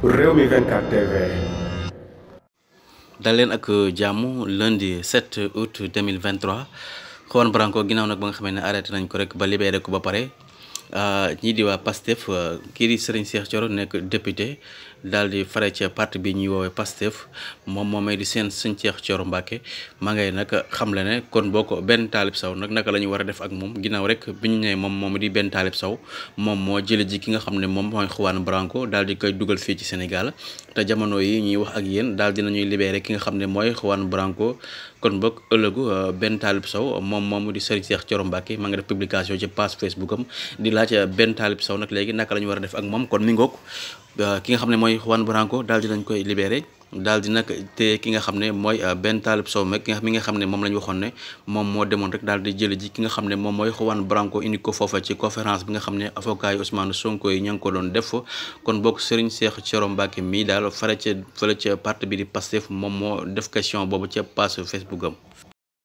Rewmi 24 TV. dal leen ak jàmm lundi 7 août 2023 Juan Branco ginnaaw nag ba nga xamee ne arrêté nañ ko rek ba libéré ko ba pare ñii di waa Pastef kii di Serigne Cheikh Thioro nekk député daal di fare ca parti bi ñuy woowee Pastef moom moomay di seen Serigne Cheikh Thioro Mbacké maa ngay nag xamle ne kon boo ko benn Taalib Saw nag naka la ñu war a def ak moom ginnaaw rek bi ñu ne moom di benn Taalib Saw moom moo jële ji ki nga xam ne moom mooy Juan Branco daal di koy dugal fii ci Sénégal te jamono yi ñuy wax ak yéen daal dinañuy libéré ki nga xam ne mooy Juan Branco kon boog ëllëgu benn Taalib Saw moom di Serigne Cheikh Thioro Mbacké maa nga def publication ci page Facebook am di laaj benn Taalib Saw nag léegi naka la ñu war a def ak moom kon mi ngoog ki nga xam ne mooy Juan Branco daal di nañ koy libéré daal di nag te ki nga xam ne mooy benn Taalib Saw mi nga xam ne moom la ñu waxoon ne moom moo demoon rek daal di jële ji ki nga xam ne moom mooy Juan Branco indi ko foofa ci conférence bi nga xam ne avocat yi Ousmane Sonko yi ña ngi ko doon def kon bokk Serigne Cheikh Thioro Mbacké mii daal fële ca parti bi di Pastef moom moo def question boobu ca page Facebook am.